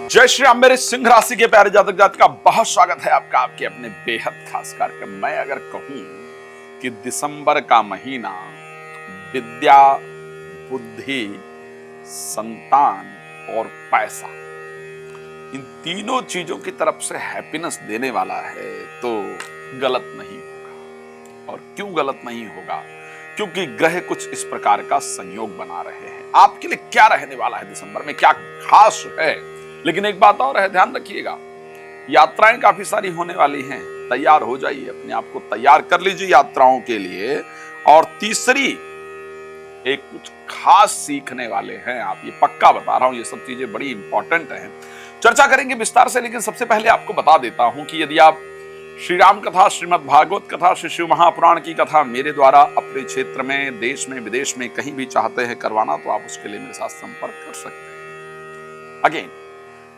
जय श्री राम। मेरे सिंह राशि के प्यारे जातक जातिका बहुत स्वागत है आपका आपके अपने बेहद खास कार्यक्रम। मैं अगर कहूं कि दिसंबर का महीना विद्या, बुद्धि, संतान और पैसा, इन तीनों चीजों की तरफ से हैप्पीनेस देने वाला है तो गलत नहीं होगा। और क्यों गलत नहीं होगा? क्योंकि ग्रह कुछ इस प्रकार का संयोग बना रहे हैं। आपके लिए क्या रहने वाला है दिसंबर में, क्या खास है? लेकिन एक बात और है, ध्यान रखिएगा, यात्राएं काफी सारी होने वाली हैं। तैयार हो जाइए, अपने आप को तैयार कर लीजिए यात्राओं के लिए। और तीसरी, एक कुछ खास सीखने वाले हैं आप, ये पक्का बता रहा हूं। ये सब चीजें बड़ी इंपॉर्टेंट हैं, चर्चा करेंगे विस्तार से। लेकिन सबसे पहले आपको बता देता हूं कि यदि आप श्री राम कथा, श्रीमद् भागवत कथा, श्री शिव महापुराण की कथा मेरे द्वारा अपने क्षेत्र में, देश में, विदेश में कहीं भी चाहते हैं करवाना, तो आप उसके लिए मेरे साथ संपर्क कर सकते हैं। अगेन,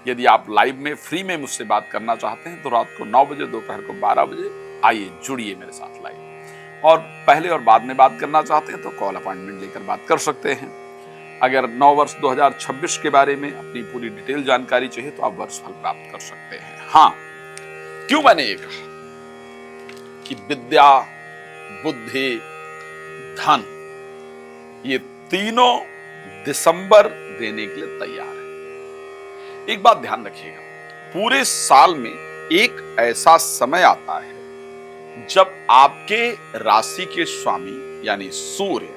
यदि आप लाइव में फ्री में मुझसे बात करना चाहते हैं तो रात को 9 बजे, दोपहर को 12 बजे आइए, जुड़िए मेरे साथ लाइव। और पहले और बाद में बात करना चाहते हैं तो कॉल अपॉइंटमेंट लेकर बात कर सकते हैं। अगर 9 वर्ष 2026 के बारे में अपनी पूरी डिटेल जानकारी चाहिए तो आप वर्षफल प्राप्त कर सकते हैं। हाँ, क्यों मैंने ये कहा कि विद्या, बुद्धि, धन, ये तीनों दिसंबर देने के लिए तैयार है। एक बात ध्यान रखिएगा, पूरे साल में एक ऐसा समय आता है जब आपके राशि के स्वामी यानी सूर्य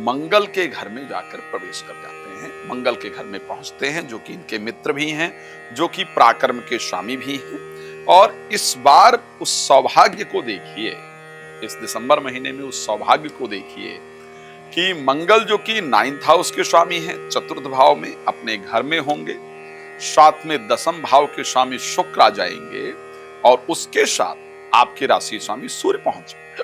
मंगल के घर में जाकर प्रवेश कर जाते हैं, मंगल के घर में पहुंचते हैं, जो कि इनके मित्र भी हैं, जो कि पराक्रम के स्वामी भी हैं। और इस बार उस सौभाग्य को देखिए, इस दिसंबर महीने में उस सौभाग्य को देखिए कि मंगल, जो कि 9th हाउस के स्वामी हैं, चतुर्थ भाव में अपने घर में होंगे, साथ में 10th भाव के स्वामी शुक्र आ जाएंगे और उसके साथ आपके राशि स्वामी सूर्य पहुंचेंगे।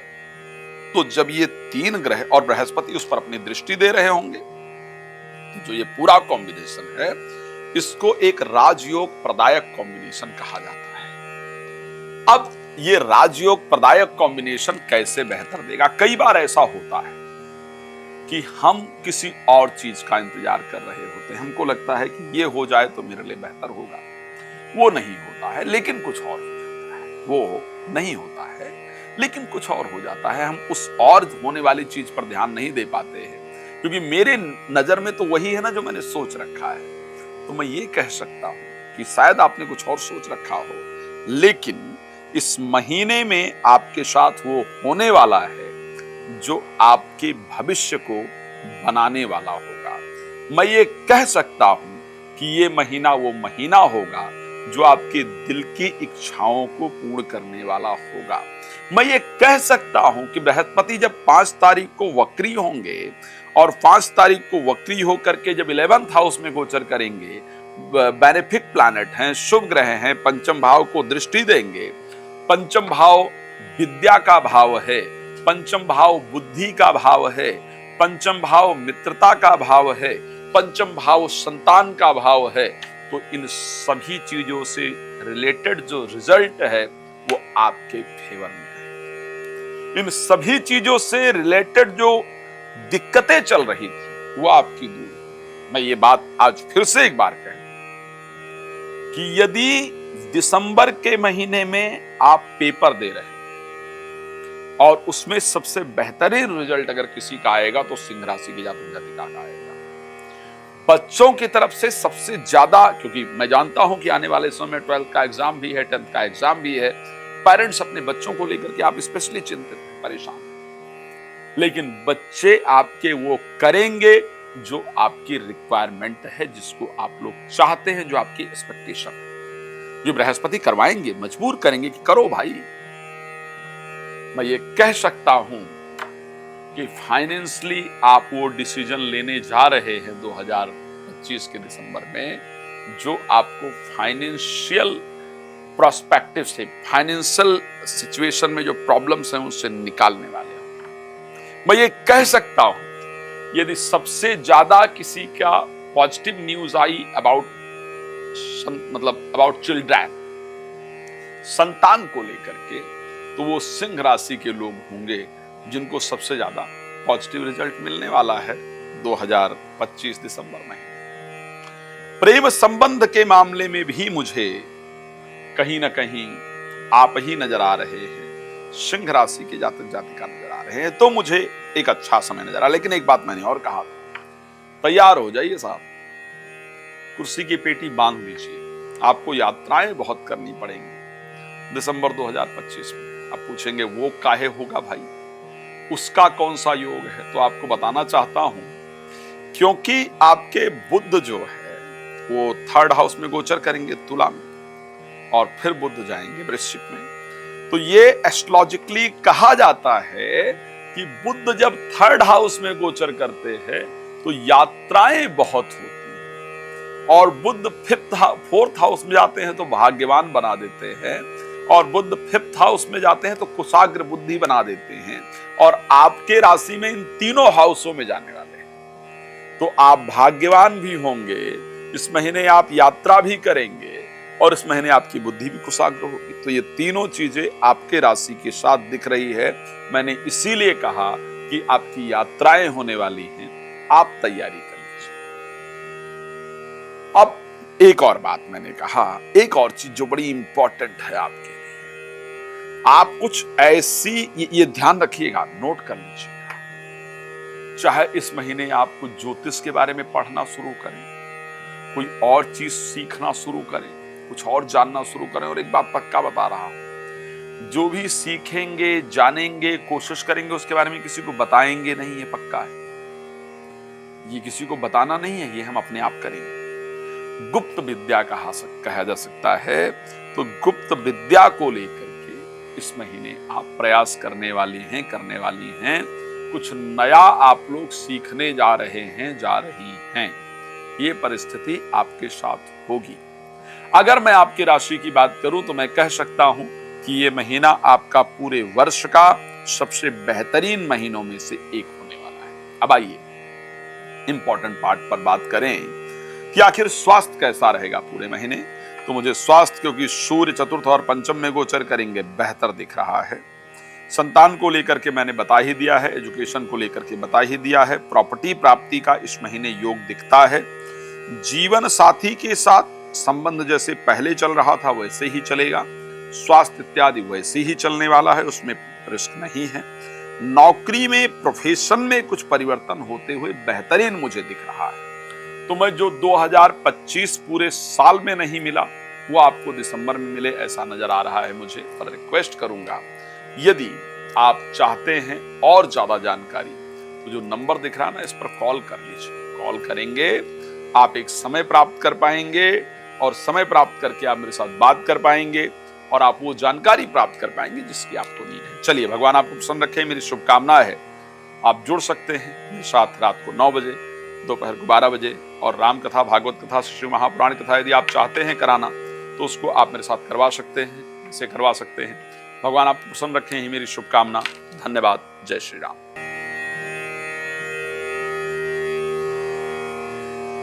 तो जब ये तीन ग्रह और बृहस्पति उस पर अपनी दृष्टि दे रहे होंगे, तो जो ये पूरा कॉम्बिनेशन है, इसको एक राजयोग प्रदायक कॉम्बिनेशन कहा जाता है। अब ये राजयोग प्रदायक कॉम्बिनेशन कैसे बेहतर देगा? कई बार ऐसा होता है कि हम किसी और चीज का इंतजार कर रहे होते हैं, हमको लगता है कि ये हो जाए तो मेरे लिए बेहतर होगा, वो नहीं होता है लेकिन कुछ और हो जाता है। वो नहीं होता है लेकिन कुछ और हो जाता है। हम उस और होने वाली चीज पर ध्यान नहीं दे पाते हैं, क्योंकि मेरे नजर में तो वही है ना जो मैंने सोच रखा है। तो मैं ये कह सकता हूं कि शायद आपने कुछ और सोच रखा हो, लेकिन इस महीने में आपके साथ वो होने वाला है जो आपके भविष्य को बनाने वाला होगा। मैं ये कह सकता हूं कि ये महीना वो महीना होगा जो आपके दिल की इच्छाओं को पूर्ण करने वाला होगा। मैं ये कह सकता हूं कि बृहस्पति जब 5 तारीख को वक्री होंगे और 5 तारीख को वक्री होकर के जब 11th हाउस में गोचर करेंगे, बेनिफिक प्लैनेट हैं, शुभ ग्रह हैं, पंचम भाव को दृष्टि देंगे। पंचम भाव विद्या का भाव है, पंचम भाव बुद्धि का भाव है, पंचम भाव मित्रता का भाव है, पंचम भाव संतान का भाव है। तो इन सभी चीजों से रिलेटेड जो रिजल्ट है वो आपके फेवर में है। इन सभी चीजों से रिलेटेड जो दिक्कतें चल रही थी वो आपकी दूर। मैं ये बात आज फिर से एक बार कहूं कि यदि दिसंबर के महीने में आप पेपर दे रहे हैं और उसमें सबसे बेहतरीन रिजल्ट अगर किसी का आएगा तो सिंह राशि के जातक जातिका का आएगा। बच्चों की तरफ से सबसे ज्यादा, क्योंकि मैं जानता हूं कि आने वाले समय में 12th का एग्जाम भी है, 10th का एग्जाम भी है, पेरेंट्स अपने बच्चों को लेकर के आप स्पेशली चिंतित हैं, परेशान हैं। लेकिन बच्चे आपके वो करेंगे जो आपकी रिक्वायरमेंट है, जिसको आप लोग चाहते हैं, जो आपकी एक्सपेक्टेशन है। जो बृहस्पति करवाएंगे, मजबूर करेंगे कि करो भाई। मैं ये कह सकता हूं कि फाइनेंशियली आप वो डिसीजन लेने जा रहे हैं 2025 के दिसंबर में, जो आपको फाइनेंशियल प्रोस्पेक्टिव से, फाइनेंशियल सिचुएशन में जो प्रॉब्लम्स हैं उससे निकालने वाले हैं। मैं ये कह सकता हूं, यदि सबसे ज्यादा किसी का positive news I about children, संतान को लेकर के, तो वो सिंह राशि के लोग होंगे जिनको सबसे ज्यादा पॉजिटिव रिजल्ट मिलने वाला है 2025 दिसंबर में। प्रेम संबंध के मामले में भी मुझे कहीं ना कहीं आप ही नजर आ रहे हैं, सिंह राशि के जातक जातिका नजर आ रहे हैं, तो मुझे एक अच्छा समय नजर आ। लेकिन एक बात मैंने और कहा था, तैयार हो जाइए साहब, कुर्सी की पेटी बांध लीजिए, आपको यात्राएं बहुत करनी पड़ेंगी दिसंबर 2025 में। आप पूछेंगे वो काहे होगा भाई, उसका कौन सा योग है? तो आपको बताना चाहता हूं, क्योंकि आपके बुध जो है वो 3rd हाउस में गोचर करेंगे तुला में, और फिर बुध जाएंगे वृश्चिक में। तो ये एस्ट्रोलॉजिकली कहा जाता है कि बुध जब 3rd हाउस में गोचर करते हैं तो यात्राएं बहुत होती हैं, और बुध 4th हाउस में जाते हैं तो भाग्यवान बना देते हैं, और बुध 5th हाउस में जाते हैं तो कुशाग्र बुद्धि बना देते हैं, और आपके राशि में इन तीनों हाउसों में जाने वाले हैं। तो आप भाग्यवान भी होंगे, इस महीने आप यात्रा भी करेंगे, और इस महीने आपकी बुद्धि भी कुशाग्र होगी। तो ये तीनों चीजें आपके राशि के साथ दिख रही है। मैंने इसीलिए कहा कि आपकी यात्राएं होने वाली हैं, आप तैयारी कर लीजिए। अब एक और बात मैंने कहा, एक और चीज जो बड़ी इंपॉर्टेंट है आपके लिए, आप कुछ ऐसी, ये ध्यान रखिएगा, नोट कर लीजिएगा, चाहे इस महीने आप कुछ ज्योतिष के बारे में पढ़ना शुरू करें, कोई और चीज सीखना शुरू करें, कुछ और जानना शुरू करें। और एक बात पक्का बता रहा हूं, जो भी सीखेंगे, जानेंगे, कोशिश करेंगे, उसके बारे में किसी को बताएंगे नहीं, ये पक्का है। ये किसी को बताना नहीं है, ये हम अपने आप करेंगे। गुप्त विद्या कहा जा सकता है। तो गुप्त विद्या को लेकर के इस महीने आप प्रयास करने वाली हैं। कुछ नया आप लोग सीखने जा रहे हैं, जा रही हैं। ये परिस्थिति आपके साथ होगी। अगर मैं आपकी राशि की बात करूं तो मैं कह सकता हूं कि ये महीना आपका पूरे वर्ष का सबसे बेहतरीन महीनों में से एक होने वाला है। अब आइए इंपॉर्टेंट पार्ट पर बात करें कि आखिर स्वास्थ्य कैसा रहेगा पूरे महीने। तो मुझे स्वास्थ्य, क्योंकि सूर्य 4th और 5th में गोचर करेंगे, बेहतर दिख रहा है। संतान को लेकर के मैंने बता ही दिया है, एजुकेशन को लेकर के बता ही दिया है। प्रॉपर्टी प्राप्ति का इस महीने योग दिखता है। जीवन साथी के साथ संबंध जैसे पहले चल रहा था वैसे ही चलेगा। स्वास्थ्य इत्यादि वैसे ही चलने वाला है, उसमें रिस्क नहीं है। नौकरी में, प्रोफेशन में कुछ परिवर्तन होते हुए बेहतरीन मुझे दिख रहा है। तो मैं जो 2025 पूरे साल में नहीं मिला वो आपको दिसंबर में मिले, ऐसा नजर आ रहा है मुझे। पर रिक्वेस्ट करूंगा, यदि आप चाहते हैं और ज्यादा जानकारी, तो जो नंबर दिख रहा है ना, इस पर कॉल कर लीजिए। कॉल करेंगे, आप एक समय प्राप्त कर पाएंगे, और समय प्राप्त करके आप मेरे साथ बात कर पाएंगे, और आप वो जानकारी प्राप्त कर पाएंगे जिसकी आपको नीड है। चलिए, भगवान आपको पसंद रखे, मेरी शुभकामना है। आप जुड़ सकते हैं मेरे साथ रात को 9 बजे, दोपहर को 12 बजे, और राम कथा, भागवत कथा, शिव महापुराण कथा यदि आप चाहते हैं कराना तो उसको आप मेरे साथ करवा सकते हैं, इसे करवा सकते हैं। भगवान आपको पसंद रखें, ही मेरी शुभकामना। धन्यवाद। जय श्री राम।